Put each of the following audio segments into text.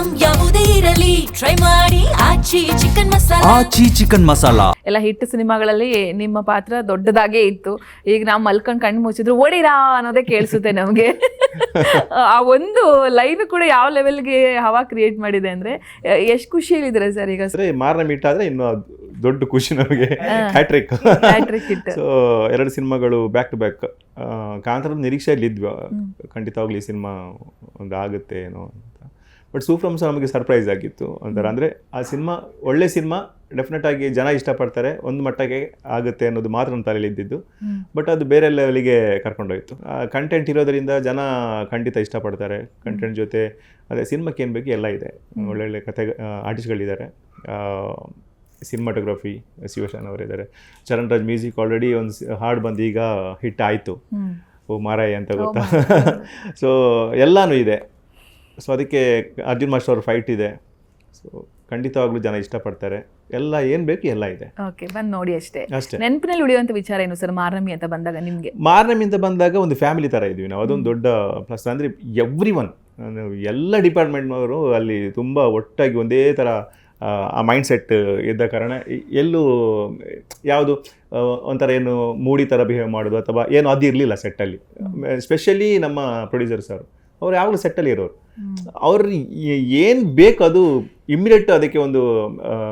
Item ಯಾವುದೇ ಇರಲಿ try ಮಾಡಿ ಆಚಿ ಚಿಕನ್ ಮಸಾಲಾ. ಆಚಿ ಚಿಕನ್ ಮಸಾಲಾ ಎಲ್ಲ ಹಿಟ್ ಸಿನಿಮಾಗಳಲ್ಲಿ ನಿಮ್ಮ ಪಾತ್ರ ದೊಡ್ಡದಾಗೇ ಇತ್ತು. ಈಗ ನಾವು ಮಲ್ಕೊಂಡು ಕಣ್ಣು ಮುಚ್ಚಿದ್ರು ಓಡಿರಾ ಅನ್ನೋದೇ ಕೇಳಿಸುತ್ತೆ ನಮಗೆ. ಆ ಒಂದು ಲೈನ್ ಕೂಡ ಯಾವ ಲೆವೆಲ್ಗೆ ಹವಾ ಕ್ರಿಯೇಟ್ ಮಾಡಿದೆ ಅಂದ್ರೆ ಎಷ್ಟು ಖುಷಿಯಲ್ಲಿದ್ದೀರಾ ಸರ್ ಈಗ? ಮಾರನೇ ಮೀಟ್ ಆದ್ರೆ ಇನ್ನು ದೊಡ್ಡ ಖುಷಿ ನಮಗೆ. Hat trick hit. ಸೊ 2 ಸಿನಿಮಾಗಳು ಬ್ಯಾಕ್ ಟು ಬ್ಯಾಕ್. ಕಾಂತಾರದ ನಿರೀಕ್ಷೆಯಲ್ಲಿ ಇದ್ವಿ, ಖಂಡಿತವಾಗ್ಲಿ ಈ ಸಿನಿಮಾ ಒಂದು ಆಗುತ್ತೆ ಏನೋ ಅಂತ. ಬಟ್ ಸೂಫ್ರಮ್ಸ್ ನಮಗೆ ಸರ್ಪ್ರೈಸ್ ಆಗಿತ್ತು ಅಂತಾರೆ. ಅಂದರೆ ಆ ಸಿನಿಮಾ ಒಳ್ಳೆ ಸಿನಿಮಾ, ಡೆಫಿನೆಟ್ ಆಗಿ ಜನ ಇಷ್ಟಪಡ್ತಾರೆ, ಒಂದು ಮಟ್ಟಕ್ಕೆ ಆಗುತ್ತೆ ಅನ್ನೋದು ಮಾತ್ರ ನಮ್ಮ ತಲೆಯಲ್ಲಿ ಇದ್ದಿದ್ದು. ಬಟ್ ಅದು ಬೇರೆ ಲೆವೆಲಿಗೆ ಕರ್ಕೊಂಡೋಯ್ತು. ಕಂಟೆಂಟ್ ಇರೋದರಿಂದ ಜನ ಖಂಡಿತ ಇಷ್ಟಪಡ್ತಾರೆ. ಕಂಟೆಂಟ್ ಜೊತೆ ಅದೇ ಸಿನಿಮಾಕ್ಕೆ ಏನು ಬೇಕು ಎಲ್ಲ ಇದೆ. ಒಳ್ಳೊಳ್ಳೆ ಕತೆ ಆರ್ಟಿಸ್ಟ್ಗಳಿದ್ದಾರೆ, ಸಿನಿಮಾಟೋಗ್ರಫಿ ಶಿವಶಾನ್ ಅವರಿದ್ದಾರೆ, ಚರಣ್ ರಾಜ್ ಮ್ಯೂಸಿಕ್. ಆಲ್ರೆಡಿ ಒಂದು ಹಾಡು ಬಂದು ಈಗ ಹಿಟ್ ಆಯಿತು, ಓ ಮಾರಾಯ ಅಂತ ಗೊತ್ತಾ. ಸೊ ಎಲ್ಲನೂ ಇದೆ. ಸೊ ಅದಕ್ಕೆ ಅರ್ಜುನ್ ಮಾಸ್ಟರ್ ಅವ್ರ ಫೈಟ್ ಇದೆ. ಸೊ ಖಂಡಿತವಾಗ್ಲೂ ಜನ ಇಷ್ಟಪಡ್ತಾರೆ. ಎಲ್ಲ ಏನು ಬೇಕು ಎಲ್ಲ ಇದೆ. ಓಕೆ, ಬಂದು ನೋಡಿ ಅಷ್ಟೇ. ಅಷ್ಟೇ. ನೆನಪಿನಲ್ಲಿ ಉಳಿಯುವಂಥ ವಿಚಾರ ಏನು ಸರ್ ಮಾರ್ನಮಿ ಅಂತ ಬಂದಾಗ ನಿಮಗೆ? ಮಾರ್ನಮಿ ಅಂತ ಬಂದಾಗ ಒಂದು ಫ್ಯಾಮಿಲಿ ಥರ ಇದ್ವಿ ನಾವು. ಅದೊಂದು ದೊಡ್ಡ ಪ್ಲಸ್. ಅಂದರೆ ಎವ್ರಿ ಒನ್, ಎಲ್ಲ ಡಿಪಾರ್ಟ್ಮೆಂಟ್ನವರು ಅಲ್ಲಿ ತುಂಬ ಒಟ್ಟಾಗಿ ಒಂದೇ ಥರ ಆ ಮೈಂಡ್ ಸೆಟ್ ಇದ್ದ ಕಾರಣ ಎಲ್ಲೂ ಯಾವುದು ಒಂಥರ ಏನು ಮೂಡಿ ಥರ ಬಿಹೇವ್ ಮಾಡೋದು ಅಥವಾ ಏನು ಅದು ಇರಲಿಲ್ಲ ಸೆಟ್ಟಲ್ಲಿ. ಸ್ಪೆಷಲಿ ನಮ್ಮ ಪ್ರೊಡ್ಯೂಸರ್ಸ್ ಅವ್ರು ಯಾವಾಗಲೂ ಸೆಟ್ಟಲ್ಲಿ ಇರೋರು. ಅವ್ರು ಏನು ಬೇಕು ಅದು ಇಮ್ಮಿಡಿಯೇಟ್ ಅದಕ್ಕೆ ಒಂದು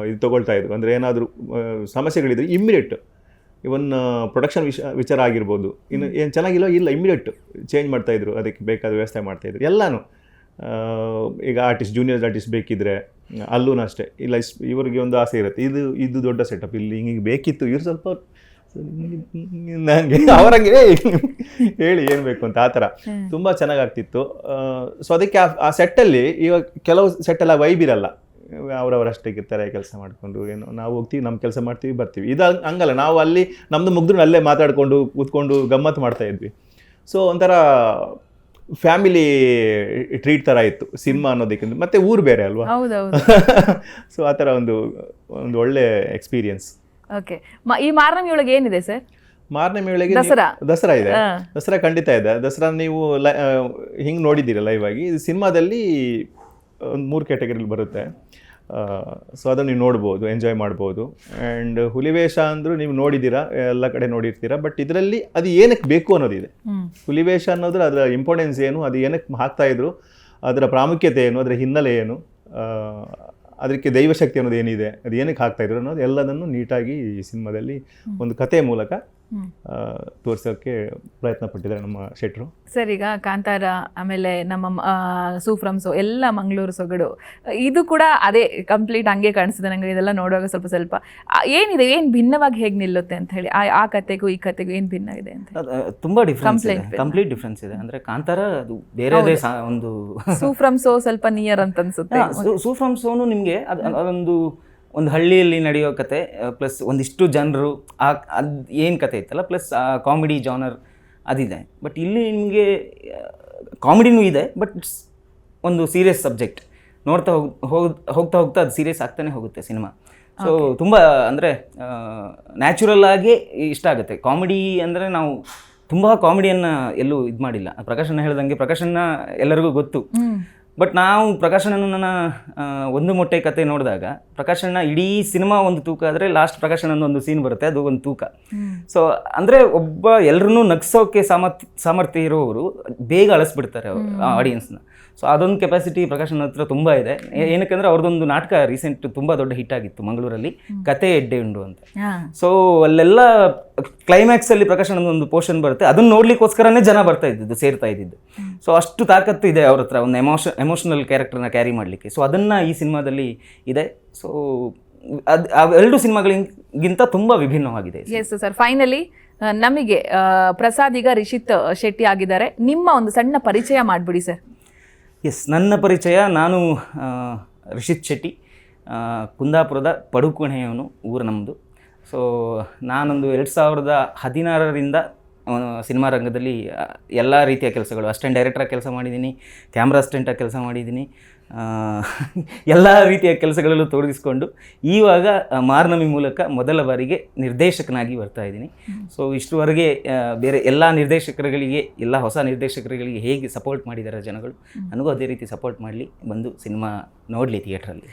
ಇದು ತೊಗೊಳ್ತಾ ಇದ್ರು. ಅಂದರೆ ಏನಾದರೂ ಸಮಸ್ಯೆಗಳಿದ್ರೆ ಇಮ್ಮಿಡಿಯೇಟ್, ಇವನ್ ಪ್ರೊಡಕ್ಷನ್ ವಿಚಾರ ಆಗಿರ್ಬೋದು, ಇನ್ನು ಏನು ಚೆನ್ನಾಗಿಲ್ಲ ಇಲ್ಲ ಇಮ್ಮಿಡಿಯೇಟ್ ಚೇಂಜ್ ಮಾಡ್ತಾಯಿದ್ರು, ಅದಕ್ಕೆ ಬೇಕಾದ ವ್ಯವಸ್ಥೆ ಮಾಡ್ತಾಯಿದ್ರು ಎಲ್ಲನೂ. ಈಗ ಆರ್ಟಿಸ್ಟ್ ಜೂನಿಯರ್ ಆರ್ಟಿಸ್ಟ್ ಬೇಕಿದ್ರೆ ಅಲ್ಲೂ ಅಷ್ಟೇ ಇಲ್ಲ, ಇವ್ರಿಗೆ ಒಂದು ಆಸೆ ಇರುತ್ತೆ, ಇದು ದೊಡ್ಡ ಸೆಟಪ್, ಇಲ್ಲಿ ಹಿಂಗೆ ಬೇಕಿತ್ತು, ಇವ್ರು ಸ್ವಲ್ಪ ನನಗೆ ಅವರಂಗೆ ಹೇಳಿ ಏನು ಬೇಕು ಅಂತ ಆ ಥರ ತುಂಬ ಚೆನ್ನಾಗಾಗ್ತಿತ್ತು. ಸೊ ಅದಕ್ಕೆ ಆ ಸೆಟ್ಟಲ್ಲಿ ಇವಾಗ ಕೆಲವು ಸೆಟ್ಟೆಲ್ಲ ವೈಬ್ ಇರಲ್ಲ, ಅವರವರಷ್ಟೇ ಇರ್ತಾರೆ ಕೆಲಸ ಮಾಡಿಕೊಂಡು. ಏನು ನಾವು ಹೋಗ್ತೀವಿ, ನಮ್ಮ ಕೆಲಸ ಮಾಡ್ತೀವಿ, ಬರ್ತೀವಿ. ಇದು ಹಂಗಲ್ಲ, ನಾವು ಅಲ್ಲಿ ನಮ್ಮದು ಮುಗಿದ್ರು ಅಲ್ಲೇ ಮಾತಾಡಿಕೊಂಡು ಕೂತ್ಕೊಂಡು ಗಮ್ಮತ್ತು ಮಾಡ್ತಾ ಇದ್ವಿ. ಸೊ ಒಂಥರ ಫ್ಯಾಮಿಲಿ ಟ್ರೀಟ್ ಥರ ಇತ್ತು ಸಿನಿಮಾ ಅನ್ನೋದಕ್ಕಿಂತ. ಮತ್ತೆ ಊರು ಬೇರೆ ಅಲ್ವಾ, ಸೊ ಆ ಥರ ಒಂದು ಒಳ್ಳೆ ಎಕ್ಸ್ಪೀರಿಯನ್ಸ್. ಓಕೆ, ಈ ಮಾರ್ನಮಿ ಒಳಗೆ ಏನಿದೆ ಸರ್? ಮಾರ್ನಮಿ ಒಳಗೆ ದಸರಾ ಇದೆ. ದಸರಾ ಖಂಡಿತ ಇದೆ. ದಸರಾ ನೀವು ಹಿಂಗೆ ನೋಡಿದ್ದೀರ ಲೈವ್ ಆಗಿ. ಇದು ಸಿನಿಮಾದಲ್ಲಿ ಒಂದು 3 ಕ್ಯಾಟಗರಿಲಿ ಬರುತ್ತೆ. ಸೊ ಅದನ್ನು ನೀವು ನೋಡ್ಬೋದು, ಎಂಜಾಯ್ ಮಾಡ್ಬೋದು. ಆ್ಯಂಡ್ ಹುಲಿವೇಷ ಅಂದರೂ ನೀವು ನೋಡಿದ್ದೀರಾ, ಎಲ್ಲ ಕಡೆ ನೋಡಿರ್ತೀರ. ಬಟ್ ಇದರಲ್ಲಿ ಅದು ಏನಕ್ಕೆ ಬೇಕು ಅನ್ನೋದಿದೆ. ಹುಲಿವೇಷ ಅನ್ನೋದ್ರ ಅದರ ಇಂಪಾರ್ಟೆನ್ಸ್ ಏನು, ಅದು ಏನಕ್ಕೆ ಹಾಕ್ತಾಯಿದ್ರು, ಅದರ ಪ್ರಾಮುಖ್ಯತೆ ಏನು, ಅದರ ಹಿನ್ನೆಲೆ ಏನು, ಅದಕ್ಕೆ ದೈವಶಕ್ತಿ ಅನ್ನೋದು ಏನಿದೆ, ಅದು ಏನಕ್ಕೆ ಹಾಕ್ತಾಯಿದ್ರು ಅನ್ನೋದು ಎಲ್ಲದನ್ನು ನೀಟಾಗಿ ಈ ಸಿನಿಮಾದಲ್ಲಿ ಒಂದು ಕಥೆಯ ಮೂಲಕ ತೋರ್ಸೋಕ್ಕೆ ಪ್ರಯತ್ನ ಪಟ್ಟಿದ್ದಾರೆ ನಮ್ಮ ಶೆಟ್ರು ಸರ್. ಈಗ ಕಾಂತಾರ, ಆಮೇಲೆ ನಮ್ಮ ಸೂಫ್ರಮ್ಸು ಎಲ್ಲ ಮಂಗಳೂರು ಸೊಗಡು, ಇದು ಕೂಡ ಅದೇ ಕಂಪ್ಲೀಟ್ ಹಂಗೆ ಕಾಣಿಸ್ತದೆ ನನಗೆ. ಇದೆಲ್ಲ ನೋಡುವಾಗ ಸ್ವಲ್ಪ ಏನಿದೆ, ಏನು ಭಿನ್ನವಾಗಿ ಹೇಗೆ ನಿಲ್ಲುತ್ತೆ ಅಂತ ಹೇಳಿ, ಆ ಕತೆಗೂ ಈ ಕತೆಗೂ ಏನು ಭಿನ್ನ ಇದೆ ಅಂತ? ತುಂಬ ಡಿಫ್ರೆನ್ಸ್ ಇದೆ, ಕಂಪ್ಲೀಟ್ ಡಿಫ್ರೆನ್ಸ್ ಇದೆ. ಅಂದರೆ ಕಾಂತಾರ ಅದು ಬೇರೆ ಒಂದು, ಸೂಫ್ರಮ್ಸೋ ಸ್ವಲ್ಪ ನಿಯರ್ ಅಂತ ಅನ್ಸುತ್ತೆ. ಸೂಫ್ರಮ್ಸೋನು ನಿಮಗೆ ಒಂದು ಹಳ್ಳಿಯಲ್ಲಿ ನಡೆಯೋ ಕತೆ ಪ್ಲಸ್ ಒಂದಿಷ್ಟು ಜನರು ಅದು ಏನು ಕತೆ ಇತ್ತಲ್ಲ, ಪ್ಲಸ್ ಕಾಮಿಡಿ ಜಾನರ್ ಅದಿದೆ. ಬಟ್ ಇಲ್ಲಿ ನಿಮಗೆ ಕಾಮಿಡಿನೂ ಇದೆ, ಬಟ್ ಒಂದು ಸೀರಿಯಸ್ ಸಬ್ಜೆಕ್ಟ್. ನೋಡ್ತಾ ಹೋಗ್ತಾ ಅದು ಸೀರಿಯಸ್ ಆಗ್ತಾನೆ ಹೋಗುತ್ತೆ ಸಿನಿಮಾ. ಸೊ ತುಂಬ ಅಂದರೆ ನ್ಯಾಚುರಲ್ ಆಗಿ ಇಷ್ಟ ಆಗುತ್ತೆ. ಕಾಮಿಡಿ ಅಂದರೆ ನಾವು ತುಂಬ ಕಾಮಿಡಿಯನ್ನು ಎಲ್ಲೂ ಇದು ಮಾಡಿಲ್ಲ. ಪ್ರಕಾಶನ ಹೇಳ್ದಂಗೆ, ಪ್ರಕಾಶನ ಎಲ್ಲರಿಗೂ ಗೊತ್ತು. ಬಟ್ ನಾವು ಪ್ರಕಾಶನನ ಒಂದು ಮೊಟ್ಟೆ ಕತೆ ನೋಡಿದಾಗ ಪ್ರಕಾಶನ ಇಡೀ ಸಿನಿಮಾ ಒಂದು ತೂಕ ಆದರೆ ಲಾಸ್ಟ್ ಪ್ರಕಾಶನ ಒಂದು ಸೀನ್ ಬರುತ್ತೆ, ಅದು ಒಂದು ತೂಕ. ಸೊ ಅಂದರೆ ಒಬ್ಬ ಎಲ್ಲರನ್ನೂ ನಗ್ಸೋಕ್ಕೆ ಸಾಮರ್ಥ್ಯ ಇರೋರು ಬೇಗ ಅಳಿಸ್ಬಿಡ್ತಾರೆ ಆಡಿಯನ್ಸ್ನ. ಸೊ ಅದೊಂದು ಕೆಪಾಸಿಟಿ ಪ್ರಕಾಶನ ಹತ್ರ ತುಂಬ ಇದೆ. ಏನಕ್ಕೆಂದರೆ ಅವ್ರದ್ದೊಂದು ನಾಟಕ ರೀಸೆಂಟ್ ತುಂಬ ದೊಡ್ಡ ಹಿಟ್ ಆಗಿತ್ತು ಮಂಗಳೂರಲ್ಲಿ, ಕತೆ ಎಡ್ಡೆ ಉಂಡು ಅಂತ. ಸೊ ಅಲ್ಲೆಲ್ಲ ಕ್ಲೈಮ್ಯಾಕ್ಸಲ್ಲಿ ಪ್ರಕಾಶನ ಒಂದು ಪೋರ್ಷನ್ ಬರುತ್ತೆ, ಅದನ್ನು ನೋಡ್ಲಿಕ್ಕೋಸ್ಕರನೇ ಜನ ಸೇರ್ತಾ ಇದ್ದಿದ್ದು. ಸೊ ಅಷ್ಟು ತಾಕತ್ತು ಇದೆ ಅವ್ರ ಹತ್ರ, ಒಂದು ಎಮೋಷನಲ್ ಕ್ಯಾರೆಕ್ಟರ್ನ ಕ್ಯಾರಿ ಮಾಡಲಿಕ್ಕೆ. ಸೊ ಅದನ್ನು ಈ ಸಿನಿಮಾದಲ್ಲಿ ಇದೆ. ಸೊ ಅದು 2 ಸಿನಿಮಾಗಳಿಗಿಂತ ತುಂಬ ವಿಭಿನ್ನವಾಗಿದೆ. ಎಸ್ ಸರ್, ಫೈನಲಿ ನಮಗೆ ಪ್ರಸಾದ್ ಈಗ ರಿಷಿತ್ ಶೆಟ್ಟಿ ಆಗಿದ್ದಾರೆ. ನಿಮ್ಮ ಒಂದು ಸಣ್ಣ ಪರಿಚಯ ಮಾಡಿಬಿಡಿ ಸರ್. ಎಸ್, ನನ್ನ ಪರಿಚಯ, ನಾನು ರಿಷಿತ್ ಶೆಟ್ಟಿ, ಕುಂದಾಪುರದ ಪಡುಕೋಣೆಯವನು, ಊರು ನಮ್ಮದು. ಸೊ ನಾನೊಂದು 2016ರಿಂದ ಸಿನಿಮಾ ರಂಗದಲ್ಲಿ ಎಲ್ಲ ರೀತಿಯ ಕೆಲಸಗಳು, ಅಸಿಸ್ಟೆಂಟ್ ಡೈರೆಕ್ಟ್ರಾಗಿ ಕೆಲಸ ಮಾಡಿದ್ದೀನಿ, ಕ್ಯಾಮ್ರಾ ಅಸಿಸ್ಟೆಂಟಾಗಿ ಕೆಲಸ ಮಾಡಿದ್ದೀನಿ, ಎಲ್ಲ ರೀತಿಯ ಕೆಲಸಗಳಲ್ಲೂ ತೊಡಗಿಸ್ಕೊಂಡು ಇವಾಗ ಮಾರ್ನಮಿ ಮೂಲಕ ಮೊದಲ ಬಾರಿಗೆ ನಿರ್ದೇಶಕನಾಗಿ ಬರ್ತಾ ಇದ್ದೀನಿ. ಸೊ ಇಷ್ಟರವರೆಗೆ ಬೇರೆ ಎಲ್ಲ ನಿರ್ದೇಶಕರುಗಳಿಗೆ, ಎಲ್ಲ ಹೊಸ ನಿರ್ದೇಶಕರುಗಳಿಗೆ ಹೇಗೆ ಸಪೋರ್ಟ್ ಮಾಡಿದ್ದಾರೆ ಜನಗಳು, ನನಗೂ ಅದೇ ರೀತಿ ಸಪೋರ್ಟ್ ಮಾಡಲಿ, ಬಂದು ಸಿನಿಮಾ ನೋಡಲಿ ಥಿಯೇಟ್ರಲ್ಲಿ.